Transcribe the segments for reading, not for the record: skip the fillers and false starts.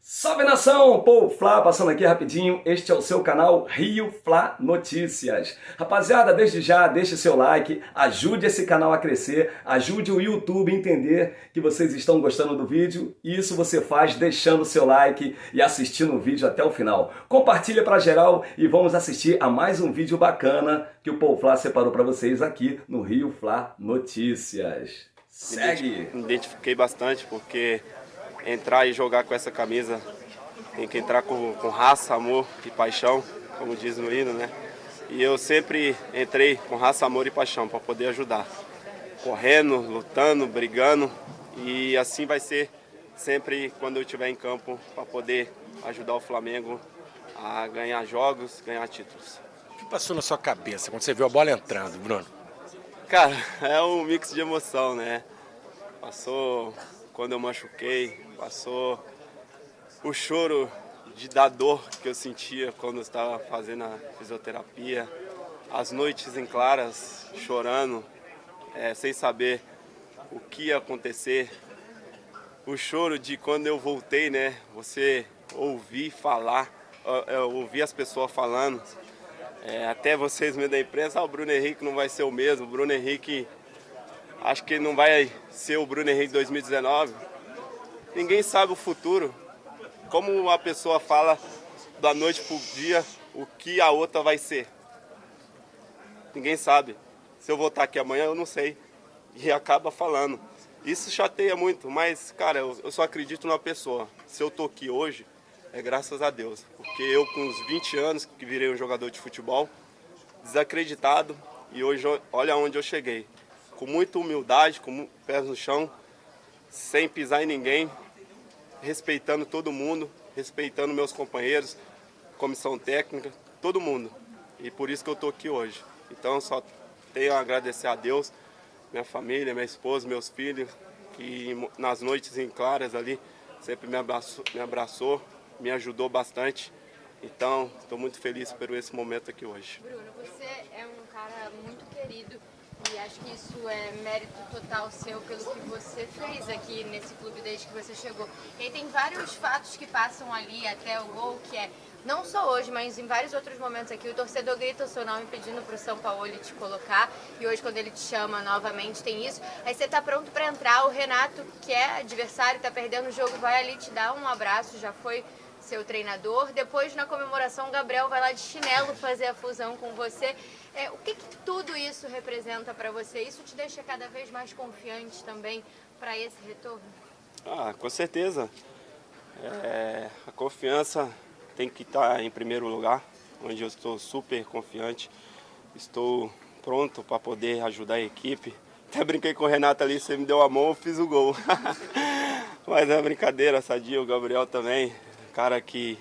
Salve nação, Paul Fla passando aqui rapidinho, este é o seu canal Rio Fla Notícias. Rapaziada, desde já, deixe seu like, ajude esse canal a crescer, ajude o YouTube a entender que vocês estão gostando do vídeo. E isso você faz deixando seu like e assistindo o vídeo até o final. Compartilha pra geral e vamos assistir a mais um vídeo bacana que o Paul Fla separou pra vocês aqui no Rio Fla Notícias. Segue! Me identifiquei bastante porque entrar e jogar com essa camisa tem que entrar com raça, amor e paixão, como diz no hino, né? E eu sempre entrei com raça, amor e paixão para poder ajudar. Correndo, lutando, brigando, e assim vai ser sempre quando eu estiver em campo para poder ajudar o Flamengo a ganhar jogos, ganhar títulos. O que passou na sua cabeça quando você viu a bola entrando, Bruno? Cara, é um mix de emoção, né? Passou quando eu machuquei, passou o choro da dor que eu sentia quando eu estava fazendo a fisioterapia, as noites em claras, chorando, sem saber o que ia acontecer, o choro de quando eu voltei, né? Você ouvir falar, ouvir as pessoas falando, até vocês mesmo da imprensa, o Bruno Henrique não vai ser o mesmo, o Bruno Henrique, acho que não vai ser o Bruno Henrique 2019. Ninguém sabe o futuro. Como a pessoa fala da noite pro dia o que a outra vai ser. Ninguém sabe. Se eu voltar aqui amanhã, eu não sei. E acaba falando. Isso chateia muito, mas, cara, eu só acredito numa pessoa. Se eu tô aqui hoje, é graças a Deus. Porque eu, com uns 20 anos, que virei um jogador de futebol, desacreditado, e hoje, olha onde eu cheguei. Com muita humildade, com pés no chão, sem pisar em ninguém, respeitando todo mundo, respeitando meus companheiros, comissão técnica, todo mundo. E por isso que eu estou aqui hoje. Então só tenho a agradecer a Deus, minha família, minha esposa, meus filhos, que nas noites em claras ali sempre me abraçou, me ajudou bastante. Então estou muito feliz por esse momento aqui hoje. Bruno, você é um cara muito querido. E acho que isso é mérito total seu pelo que você fez aqui nesse clube desde que você chegou. E aí tem vários fatos que passam ali até o gol, que é, não só hoje, mas em vários outros momentos aqui, o torcedor grita o seu nome pedindo pro São Paulo te colocar. E hoje, quando ele te chama novamente, tem isso. Aí você tá pronto para entrar, o Renato, que é adversário, tá perdendo o jogo, vai ali te dar um abraço, já foi seu treinador. Depois, na comemoração, o Gabriel vai lá de chinelo fazer a fusão com você. O que tudo isso representa para você? Isso te deixa cada vez mais confiante também para esse retorno? Com certeza. A confiança tem que estar em primeiro lugar, onde eu estou super confiante. Estou pronto para poder ajudar a equipe. Até brinquei com o Renato ali, você me deu a mão, eu fiz o gol. Mas é uma brincadeira, sadia, o Gabriel também. Cara que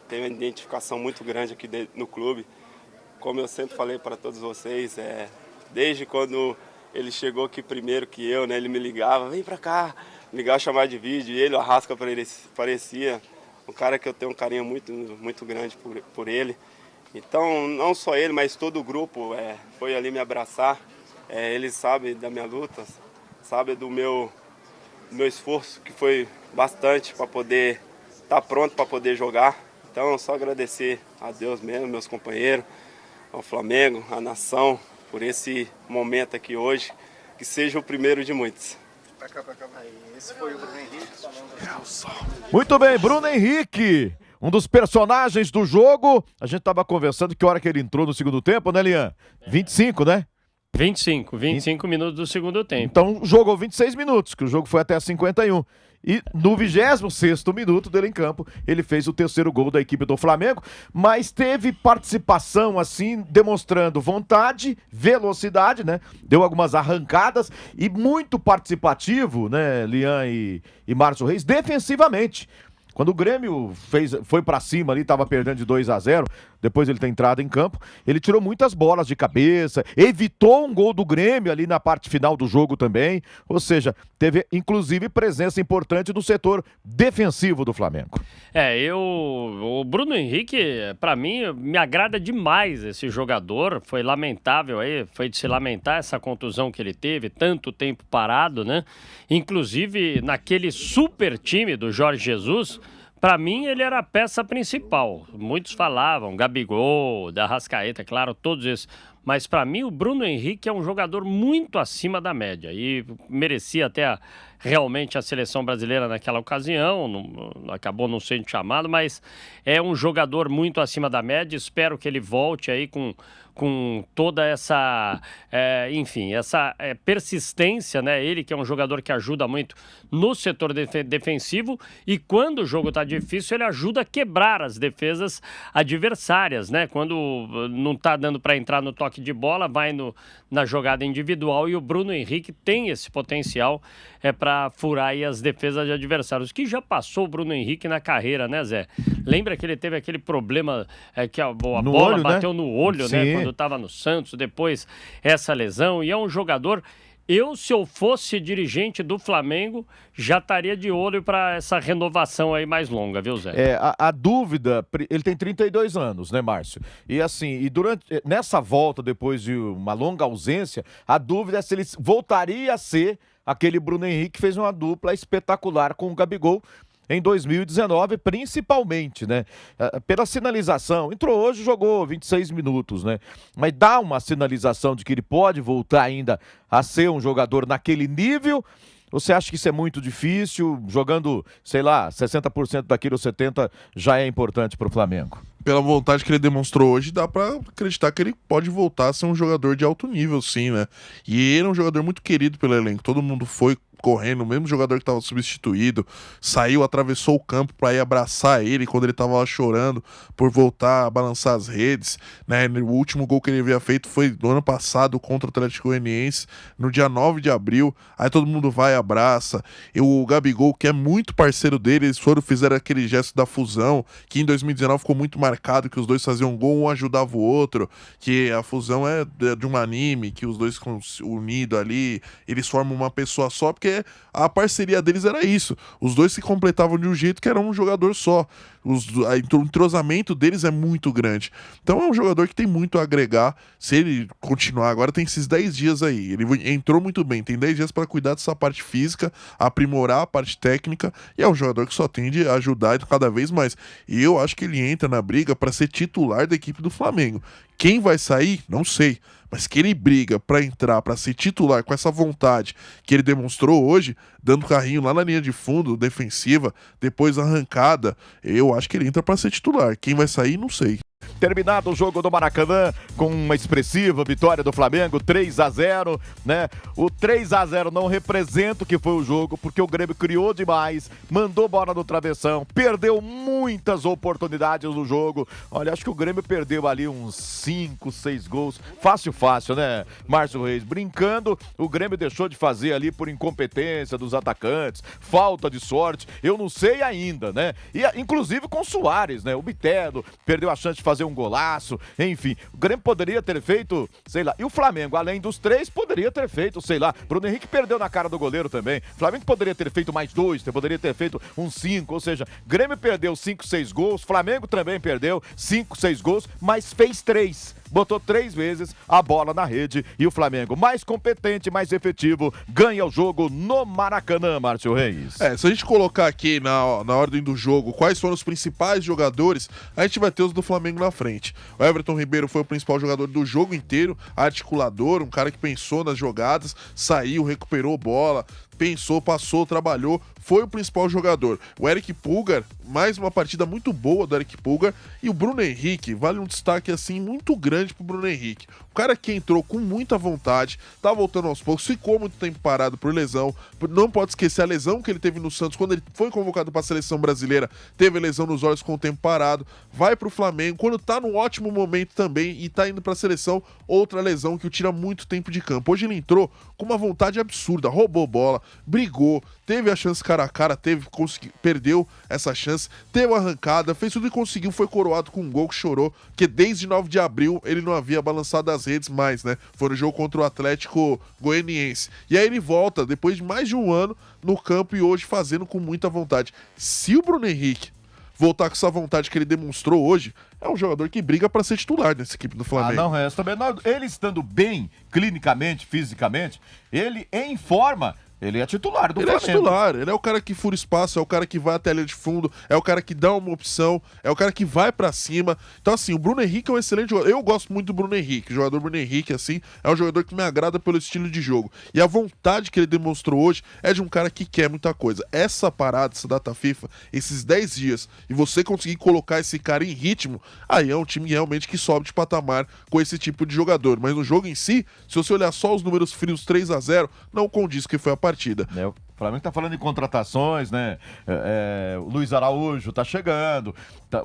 tem uma identificação muito grande aqui no clube. Como eu sempre falei para todos vocês, desde quando ele chegou aqui primeiro que eu, né, ele me ligava, vem para cá, ligava, chamar de vídeo, e ele, o Arrasca, parecia um cara que eu tenho um carinho muito, muito grande por ele. Então, não só ele, mas todo o grupo foi ali me abraçar. Ele sabe da minha luta, sabe do meu esforço, que foi bastante para poder estar pronto para poder jogar. Então, só agradecer a Deus mesmo, meus companheiros, ao Flamengo, à nação, por esse momento aqui hoje, que seja o primeiro de muitos. Esse foi o Bruno Henrique. Muito bem, Bruno Henrique, um dos personagens do jogo. A gente estava conversando que hora que ele entrou no segundo tempo, né, Lian? 25, né? 25 minutos do segundo tempo. Então jogou 26 minutos, que o jogo foi até 51. E no 26º minuto dele em campo, ele fez o terceiro gol da equipe do Flamengo, mas teve participação assim, demonstrando vontade, velocidade, né? Deu algumas arrancadas e muito participativo, né, Lian e Márcio Reis, defensivamente. Quando o Grêmio foi pra cima ali, tava perdendo de 2-0, depois ele ter entrado em campo, ele tirou muitas bolas de cabeça, evitou um gol do Grêmio ali na parte final do jogo também, ou seja, teve inclusive presença importante no setor defensivo do Flamengo. O Bruno Henrique, pra mim, me agrada demais esse jogador, foi lamentável aí, foi de se lamentar essa contusão que ele teve, tanto tempo parado, né? Inclusive naquele super time do Jorge Jesus, Para mim, ele era a peça principal. Muitos falavam, Gabigol, da Arrascaeta, claro, todos esses. Mas para mim, o Bruno Henrique é um jogador muito acima da média e merecia até realmente a seleção brasileira naquela ocasião, acabou não sendo chamado, mas é um jogador muito acima da média. Espero que ele volte aí com toda essa, enfim, essa persistência, né? Ele que é um jogador que ajuda muito no setor defensivo e quando o jogo está difícil, ele ajuda a quebrar as defesas adversárias, né? Quando não está dando para entrar no toque de bola, vai na jogada individual e o Bruno Henrique tem esse potencial para furar aí as defesas de adversários, que já passou o Bruno Henrique na carreira, né, Zé? Lembra que ele teve aquele problema que a bola olho, bateu, né? No olho, Sim. né? Quando estava no Santos, depois essa lesão, e é um jogador... se eu fosse dirigente do Flamengo, já estaria de olho para essa renovação aí mais longa, viu, Zé? A dúvida, ele tem 32 anos, né, Márcio? E assim, nessa volta, depois de uma longa ausência, a dúvida é se ele voltaria a ser aquele Bruno Henrique que fez uma dupla espetacular com o Gabigol em 2019, principalmente, né? Pela sinalização. Entrou hoje, jogou 26 minutos, né? Mas dá uma sinalização de que ele pode voltar ainda a ser um jogador naquele nível. Você acha que isso é muito difícil? Jogando, sei lá, 60% daquilo, 70% já é importante para o Flamengo. Pela vontade que ele demonstrou hoje, dá pra acreditar que ele pode voltar a ser um jogador de alto nível, sim, né? E ele é um jogador muito querido pelo elenco. Todo mundo foi correndo, o mesmo jogador que estava substituído, saiu, atravessou o campo para ir abraçar ele quando ele estava lá chorando por voltar a balançar as redes, né? O último gol que ele havia feito foi no ano passado contra o Atlético Goianiense, no dia 9 de abril, aí todo mundo vai e abraça, e o Gabigol, que é muito parceiro dele, eles fizeram aquele gesto da fusão, que em 2019 ficou muito marcado, que os dois faziam gol, um ajudava o outro, que a fusão é de um anime, que os dois unidos ali, eles formam uma pessoa só, porque a parceria deles era isso. Os dois se completavam de um jeito que era um jogador só. O entrosamento deles é muito grande. Então é um jogador que tem muito a agregar. Se ele continuar, agora tem esses 10 dias aí. Ele entrou muito bem, tem 10 dias para cuidar dessa parte física, aprimorar a parte técnica, e é um jogador que só tende a ajudar cada vez mais. E eu acho que ele entra na briga para ser titular da equipe do Flamengo. Quem vai sair? Não sei. Mas que ele briga para entrar, para ser titular com essa vontade que ele demonstrou hoje, dando carrinho lá na linha de fundo, defensiva, depois arrancada, eu acho que ele entra para ser titular. Quem vai sair, não sei. Terminado o jogo do Maracanã com uma expressiva vitória do Flamengo, 3-0, né? O 3-0 não representa o que foi o jogo, porque o Grêmio criou demais, mandou bola no travessão, perdeu muitas oportunidades no jogo. Olha, acho que o Grêmio perdeu ali uns 5, 6 gols. Fácil, né, Márcio Reis? Brincando, o Grêmio deixou de fazer ali por incompetência dos atacantes, falta de sorte, eu não sei ainda, né? E inclusive com o Soares, né? O Bitelo perdeu a chance de fazer um golaço, enfim. O Grêmio poderia ter feito, sei lá, e o Flamengo, além dos 3, poderia ter feito, sei lá, Bruno Henrique perdeu na cara do goleiro também. O Flamengo poderia ter feito mais 2, poderia ter feito uns 5, ou seja, Grêmio perdeu 5, 6 gols, Flamengo também perdeu 5, 6 gols, mas fez 3. Botou 3 vezes a bola na rede e o Flamengo, mais competente, mais efetivo, ganha o jogo no Maracanã, Márcio Reis. Se a gente colocar aqui na ordem do jogo quais foram os principais jogadores, a gente vai ter os do Flamengo na frente. O Everton Ribeiro foi o principal jogador do jogo inteiro, articulador, um cara que pensou nas jogadas, saiu, recuperou bola, pensou, passou, trabalhou, foi o principal jogador. O Eric Pulgar, mais uma partida muito boa do Eric Pulgar, e o Bruno Henrique, vale um destaque assim muito grande pro Bruno Henrique. O cara que entrou com muita vontade, tá voltando aos poucos, ficou muito tempo parado por lesão, não pode esquecer a lesão que ele teve no Santos, quando ele foi convocado para a seleção brasileira, teve lesão nos olhos com o tempo parado, vai pro Flamengo, quando tá num ótimo momento também, e tá indo pra seleção, outra lesão que o tira muito tempo de campo. Hoje ele entrou com uma vontade absurda, roubou bola, brigou, teve a chance cara a cara, perdeu essa chance, teve a arrancada, fez tudo e conseguiu, foi coroado com um gol que chorou, que desde 9 de abril ele não havia balançado as redes mais, né? Foi no jogo contra o Atlético Goianiense. E aí ele volta, depois de mais de um ano, no campo e hoje fazendo com muita vontade. Se o Bruno Henrique voltar com essa vontade que ele demonstrou hoje, é um jogador que briga para ser titular nessa equipe do Flamengo. Não resta menor. Ele estando bem, clinicamente, fisicamente, ele em forma, Ele é titular do Ele Flamengo. é titular, ele é o cara que fura espaço, é o cara que vai até a linha de fundo, é o cara que dá uma opção, é o cara que vai pra cima. Então, assim, o Bruno Henrique é um excelente jogador. Eu gosto muito do Bruno Henrique. O jogador Bruno Henrique, assim, é um jogador que me agrada pelo estilo de jogo. E a vontade que ele demonstrou hoje é de um cara que quer muita coisa. Essa parada, essa data FIFA, esses 10 dias, e você conseguir colocar esse cara em ritmo, aí é um time realmente que sobe de patamar com esse tipo de jogador. Mas no jogo em si, se você olhar só os números frios 3-0, não condiz que foi a partida. O Flamengo tá falando em contratações, né? O Luiz Araújo tá chegando,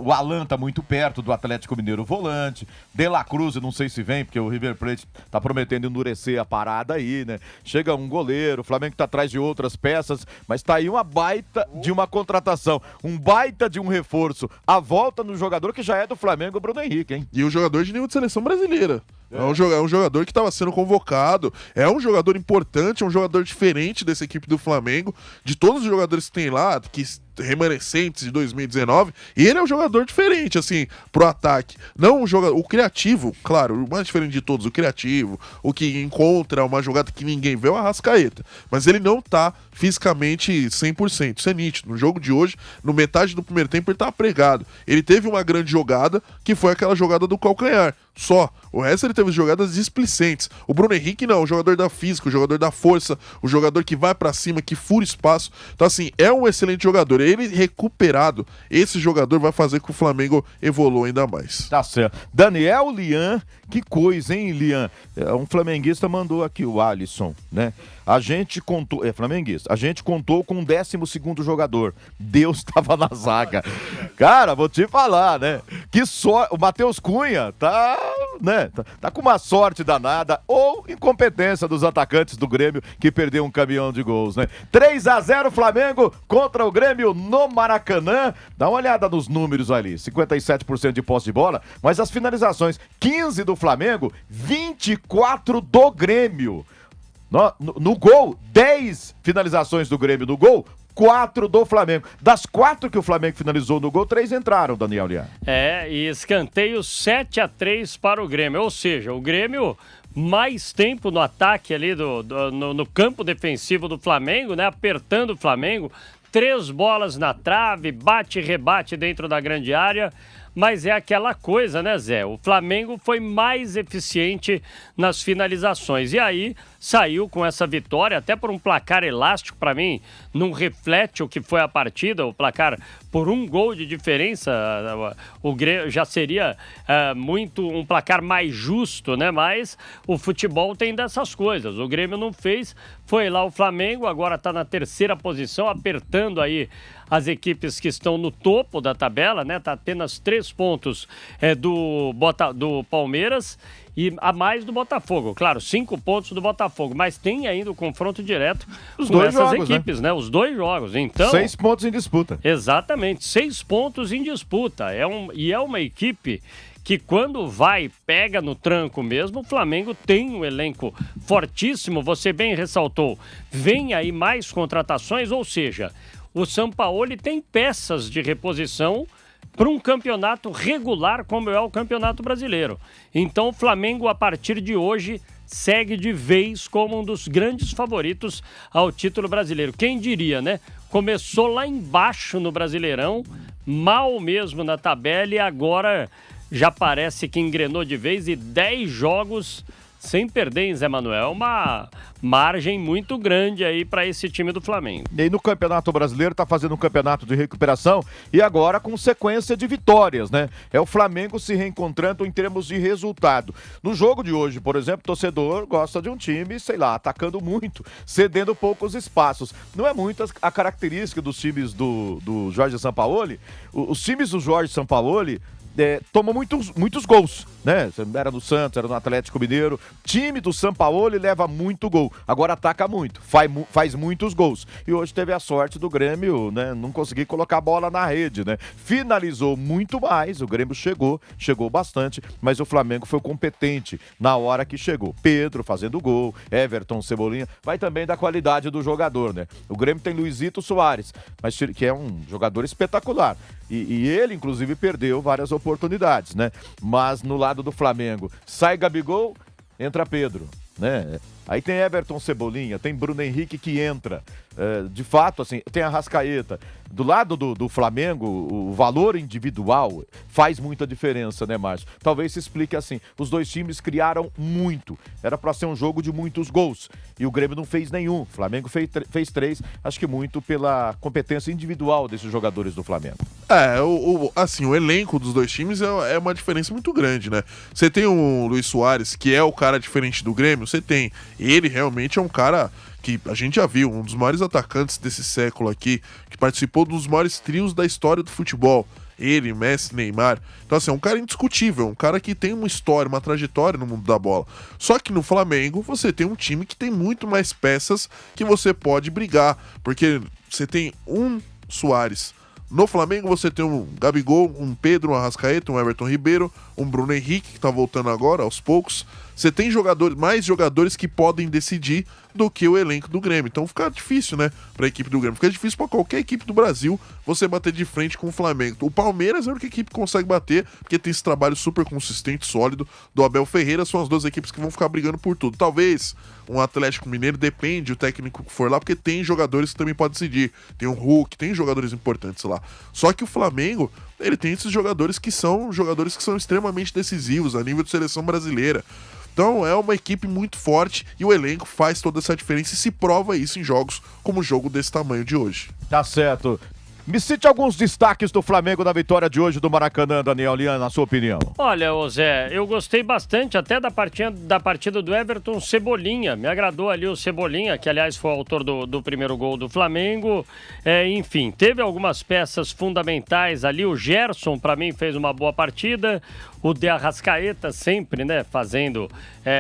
o Alan tá muito perto do Atlético Mineiro volante, De La Cruz, eu não sei se vem, porque o River Plate tá prometendo endurecer a parada aí, né? Chega um goleiro, o Flamengo tá atrás de outras peças, mas tá aí uma baita de uma contratação, um baita de um reforço, a volta no jogador que já é do Flamengo, o Bruno Henrique, hein? E o jogador de nível de seleção brasileira. É um jogador que estava sendo convocado, é um jogador importante, é um jogador diferente dessa equipe do Flamengo, de todos os jogadores que tem lá, que remanescentes de 2019, e ele é um jogador diferente, assim, pro ataque. Não um jogador, o criativo, claro, o mais diferente de todos, o criativo, o que encontra uma jogada que ninguém vê é o Arrascaeta, mas ele não tá fisicamente 100%, isso é nítido. No jogo de hoje, no metade do primeiro tempo, ele tá pregado. Ele teve uma grande jogada, que foi aquela jogada do calcanhar, só. O resto ele teve jogadas displicentes. O Bruno Henrique não, o jogador da física, o jogador da força, o jogador que vai pra cima, que fura espaço. Então, assim, é um excelente jogador. Ele recuperado, esse jogador vai fazer com que o Flamengo evolua ainda mais. Tá certo. Daniel Lian, que coisa, hein, Lian? Um flamenguista mandou aqui, o Alisson, né? A gente contou, flamenguista, a gente contou com um 12º jogador. Deus estava na zaga. Cara, vou te falar, né? Que só o Matheus Cunha tá, né? Tá com uma sorte danada ou incompetência dos atacantes do Grêmio que perdeu um caminhão de gols, né? 3-0 Flamengo contra o Grêmio no Maracanã. Dá uma olhada nos números ali. 57% de posse de bola, mas as finalizações, 15 do Flamengo, 24 do Grêmio. No gol, 10 finalizações do Grêmio no gol, 4 do Flamengo. Das 4 que o Flamengo finalizou no gol, 3 entraram, Daniel Lian. E escanteio 7-3 para o Grêmio. Ou seja, o Grêmio mais tempo no ataque ali no campo defensivo do Flamengo, né? Apertando o Flamengo. 3 bolas na trave, bate e rebate dentro da grande área. Mas é aquela coisa, né, Zé? O Flamengo foi mais eficiente nas finalizações. E aí saiu com essa vitória, até por um placar elástico, para mim, não reflete o que foi a partida. O placar por 1 gol de diferença, o Grêmio já seria muito um placar mais justo, né? Mas o futebol tem dessas coisas. O Grêmio não fez, foi lá o Flamengo, agora está na 3ª posição, apertando aí as equipes que estão no topo da tabela, né? Tá apenas 3 pontos do Palmeiras e a mais do Botafogo. Claro, 5 pontos do Botafogo, mas tem ainda o confronto direto com essas jogos, equipes, né? Os 2 jogos. Então, 6 pontos em disputa. Exatamente, 6 pontos em disputa. E é uma equipe que quando pega no tranco mesmo, o Flamengo tem um elenco fortíssimo, você bem ressaltou. Vem aí mais contratações, ou seja, o Sampaoli tem peças de reposição para um campeonato regular como é o Campeonato Brasileiro. Então o Flamengo, a partir de hoje, segue de vez como um dos grandes favoritos ao título brasileiro. Quem diria, né? Começou lá embaixo no Brasileirão, mal mesmo na tabela, e agora já parece que engrenou de vez, e 10 jogos sem perder, hein, Zé Manuel? Uma margem muito grande aí para esse time do Flamengo. E aí no Campeonato Brasileiro tá fazendo um campeonato de recuperação e agora com sequência de vitórias, né? É o Flamengo se reencontrando em termos de resultado. No jogo de hoje, por exemplo, o torcedor gosta de um time, sei lá, atacando muito, cedendo poucos espaços. Não é muito a característica dos times do Jorge Sampaoli. Os times do Jorge Sampaoli tomam muitos gols, né? Era no Santos, era no Atlético Mineiro. Time do Sampaoli leva muito gol. Agora ataca muito, faz muitos gols. E hoje teve a sorte do Grêmio, né? Não conseguir colocar a bola na rede, né? Finalizou muito mais, o Grêmio chegou bastante, mas o Flamengo foi competente na hora que chegou. Pedro fazendo gol, Everton, Cebolinha. Vai também da qualidade do jogador, né? O Grêmio tem Luizito Soares, mas que é um jogador espetacular. E ele, inclusive, perdeu várias oportunidades, né? Mas no lado do Flamengo, sai Gabigol, entra Pedro. né? Aí tem Everton Cebolinha, tem Bruno Henrique que entra. De fato, assim, tem a Arrascaeta. Do lado do Flamengo, o valor individual faz muita diferença, né, Márcio? Talvez se explique assim. Os dois times criaram muito. Era para ser um jogo de muitos gols. E o Grêmio não fez nenhum. O Flamengo fez 3, acho que muito pela competência individual desses jogadores do Flamengo. Assim, o elenco dos dois times é uma diferença muito grande, né? Você tem o Luis Soares, que é o cara diferente do Grêmio, você tem. Ele realmente é um cara que a gente já viu, um dos maiores atacantes desse século aqui, que participou dos maiores trios da história do futebol. Ele, Messi, Neymar. Então, assim, é um cara indiscutível, um cara que tem uma história, uma trajetória no mundo da bola. Só que no Flamengo, você tem um time que tem muito mais peças que você pode brigar, porque você tem um Soares. No Flamengo você tem um Gabigol, um Pedro, um Arrascaeta, um Everton Ribeiro, um Bruno Henrique, que tá voltando agora, aos poucos. Você tem mais jogadores que podem decidir do que o elenco do Grêmio. Então fica difícil, né, pra equipe do Grêmio. Fica difícil pra qualquer equipe do Brasil você bater de frente com o Flamengo. O Palmeiras é a única equipe que consegue bater, porque tem esse trabalho super consistente, sólido, do Abel Ferreira. São as duas equipes que vão ficar brigando por tudo. Talvez um Atlético Mineiro, depende o técnico que for lá, porque tem jogadores que também podem decidir. Tem um Hulk, tem jogadores importantes lá. Só que o Flamengo, ele tem esses jogadores que são extremamente decisivos a nível de seleção brasileira. Então é uma equipe muito forte e o elenco faz toda essa diferença e se prova isso em jogos como o jogo desse tamanho de hoje. Tá certo. Me cite alguns destaques do Flamengo na vitória de hoje do Maracanã, Daniel Lian, na sua opinião. Olha, ô Zé, eu gostei bastante até da partida do Everton Cebolinha. Me agradou ali o Cebolinha, que aliás foi o autor do primeiro gol do Flamengo. Enfim, teve algumas peças fundamentais ali. O Gerson, para mim, fez uma boa partida. O De Arrascaeta sempre, né, fazendo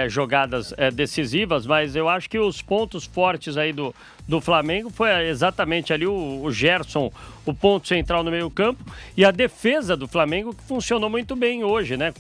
jogadas decisivas, mas eu acho que os pontos fortes aí do Flamengo foi exatamente ali o Gerson, o ponto central no meio-campo, e a defesa do Flamengo que funcionou muito bem hoje, né?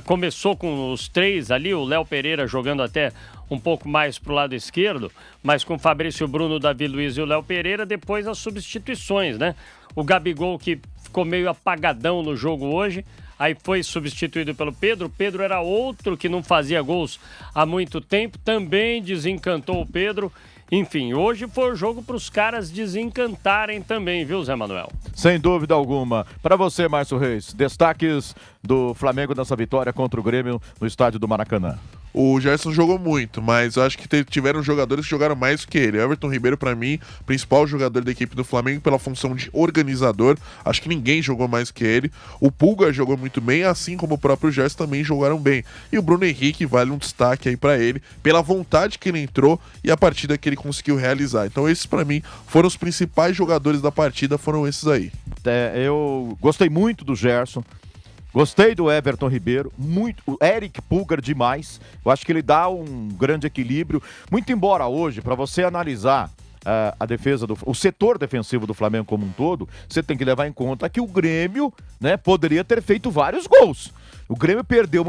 Começou com os 3 ali, o Léo Pereira jogando até um pouco mais pro lado esquerdo, mas com o Fabrício Bruno, o Davi Luiz e o Léo Pereira, depois as substituições, né? O Gabigol, que ficou meio apagadão no jogo hoje, aí foi substituído pelo Pedro. O Pedro era outro que não fazia gols há muito tempo, também desencantou o Pedro. Enfim, hoje foi o jogo para os caras desencantarem também, viu, Zé Manuel? Sem dúvida alguma. Para você, Márcio Reis, destaques do Flamengo nessa vitória contra o Grêmio no estádio do Maracanã. O Gerson jogou muito, mas eu acho que tiveram jogadores que jogaram mais do que ele. Everton Ribeiro, pra mim, principal jogador da equipe do Flamengo pela função de organizador. Acho que ninguém jogou mais que ele. O Pulga jogou muito bem, assim como o próprio Gerson também jogaram bem. E o Bruno Henrique vale um destaque aí pra ele, pela vontade que ele entrou e a partida que ele conseguiu realizar. Então esses, pra mim, foram os principais jogadores da partida, foram esses aí. Eu gostei muito do Gerson. Gostei do Everton Ribeiro, muito, o Eric Pulgar demais. Eu acho que ele dá um grande equilíbrio. Muito embora hoje, para você analisar a defesa o setor defensivo do Flamengo como um todo, você tem que levar em conta que o Grêmio, né, poderia ter feito vários gols. O Grêmio perdeu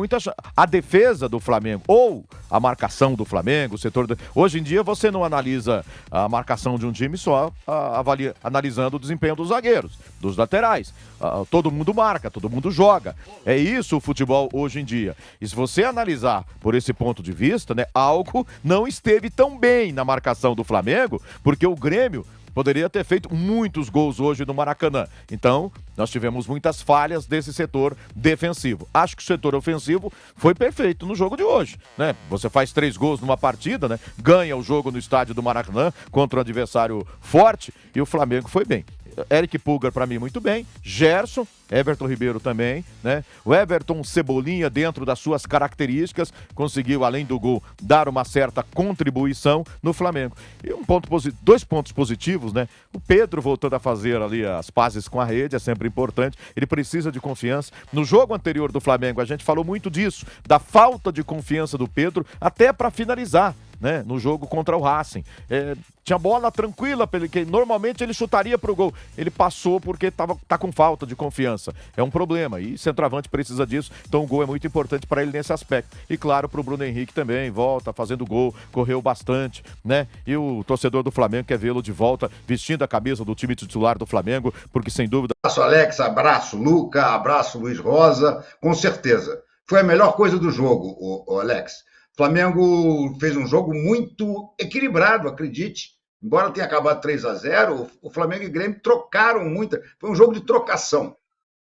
a defesa do Flamengo, ou a marcação do Flamengo, o setor... Hoje em dia você não analisa a marcação de um time só analisando o desempenho dos zagueiros, dos laterais. Todo mundo marca, todo mundo joga. É isso o futebol hoje em dia. E se você analisar por esse ponto de vista, né, algo não esteve tão bem na marcação do Flamengo, porque o Grêmio poderia ter feito muitos gols hoje no Maracanã. Então, nós tivemos muitas falhas desse setor defensivo. Acho que o setor ofensivo foi perfeito no jogo de hoje, né? Você faz 3 gols numa partida, né? Ganha o jogo no estádio do Maracanã contra um adversário forte e o Flamengo foi bem. Eric Pulgar, para mim, muito bem. Gerson, Everton Ribeiro também, né? O Everton Cebolinha, dentro das suas características, conseguiu, além do gol, dar uma certa contribuição no Flamengo. E 2 pontos positivos, né? O Pedro voltando a fazer ali as pazes com a rede, é sempre importante. Ele precisa de confiança. No jogo anterior do Flamengo, a gente falou muito disso, da falta de confiança do Pedro, até para finalizar, né, no jogo contra o Racing. Tinha bola tranquila, que normalmente ele chutaria pro gol. Ele passou porque tá com falta de confiança. É um problema, e centroavante precisa disso, então o gol é muito importante para ele nesse aspecto. E claro, pro Bruno Henrique também, volta fazendo gol, correu bastante, né? E o torcedor do Flamengo quer vê-lo de volta, vestindo a camisa do time titular do Flamengo, porque sem dúvida... Abraço Alex, abraço Luca, abraço Luiz Rosa, com certeza. Foi a melhor coisa do jogo, o Alex. Flamengo fez um jogo muito equilibrado, acredite. Embora tenha acabado 3-0, o Flamengo e o Grêmio trocaram muito. Foi um jogo de trocação.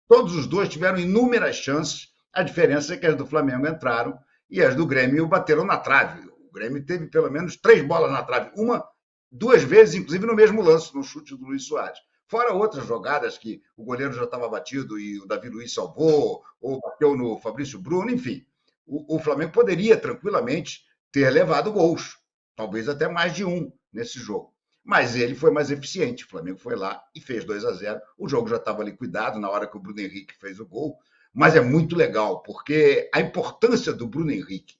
Todos os dois tiveram inúmeras chances. A diferença é que as do Flamengo entraram e as do Grêmio bateram na trave. O Grêmio teve pelo menos 3 bolas na trave. Uma, 2 vezes, inclusive no mesmo lance, no chute do Luiz Soares. Fora outras jogadas que o goleiro já estava batido e o Davi Luiz salvou, ou bateu no Fabrício Bruno, enfim. O Flamengo poderia tranquilamente ter levado gols, talvez até mais de um nesse jogo. Mas ele foi mais eficiente. O Flamengo foi lá e fez 2-0. O jogo já estava liquidado na hora que o Bruno Henrique fez o gol. Mas é muito legal, porque a importância do Bruno Henrique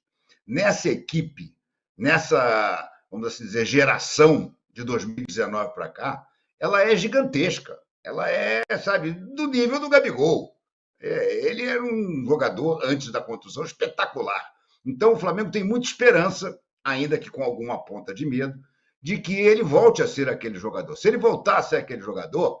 nessa equipe, nessa, vamos assim dizer, geração de 2019 para cá, ela é gigantesca. Ela é, sabe, do nível do Gabigol. Ele era um jogador, antes da contusão, espetacular. Então, o Flamengo tem muita esperança, ainda que com alguma ponta de medo, de que ele volte a ser aquele jogador. Se ele voltar a ser aquele jogador,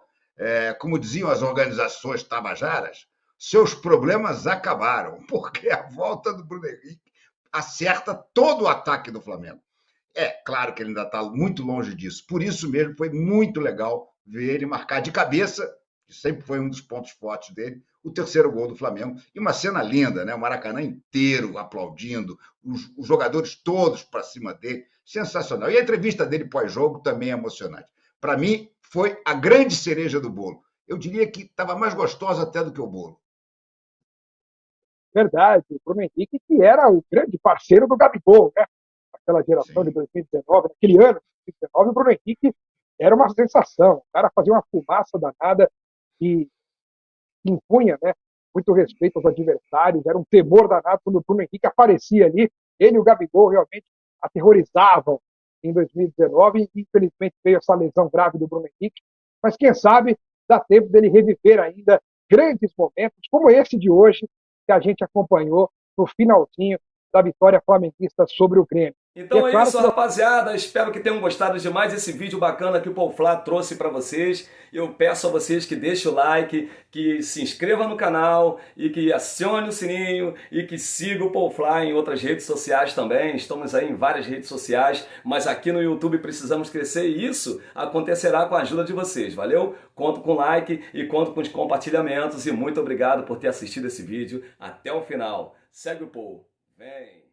como diziam as organizações tabajaras, seus problemas acabaram, porque a volta do Bruno Henrique acerta todo o ataque do Flamengo. É claro que ele ainda está muito longe disso. Por isso mesmo, foi muito legal ver ele marcar de cabeça, que sempre foi um dos pontos fortes dele, o terceiro gol do Flamengo. E uma cena linda, né? O Maracanã inteiro aplaudindo, os jogadores todos para cima dele. Sensacional. E a entrevista dele pós-jogo também é emocionante. Para mim, foi a grande cereja do bolo. Eu diria que estava mais gostosa até do que o bolo. Verdade, o Bruno Henrique, que era o grande parceiro do Gabigol, né? Aquela geração de 2019, naquele ano de 2019, o Bruno Henrique era uma sensação. O cara fazia uma fumaça danada e impunha, né, muito respeito aos adversários, era um temor danado quando o Bruno Henrique aparecia ali. Ele e o Gabigol realmente aterrorizavam em 2019 e infelizmente veio essa lesão grave do Bruno Henrique, mas quem sabe dá tempo dele reviver ainda grandes momentos como esse de hoje que a gente acompanhou no finalzinho da vitória flamenguista sobre o Grêmio. Então é isso, rapaziada. Espero que tenham gostado de mais esse vídeo bacana que o Paul Flá trouxe para vocês. Eu peço a vocês que deixem o like, que se inscrevam no canal e que acione o sininho e que siga o Paul Flá em outras redes sociais também. Estamos aí em várias redes sociais, mas aqui no YouTube precisamos crescer e isso acontecerá com a ajuda de vocês, valeu? Conto com like e conto com os compartilhamentos e muito obrigado por ter assistido esse vídeo até o final. Segue o Paul. Vem!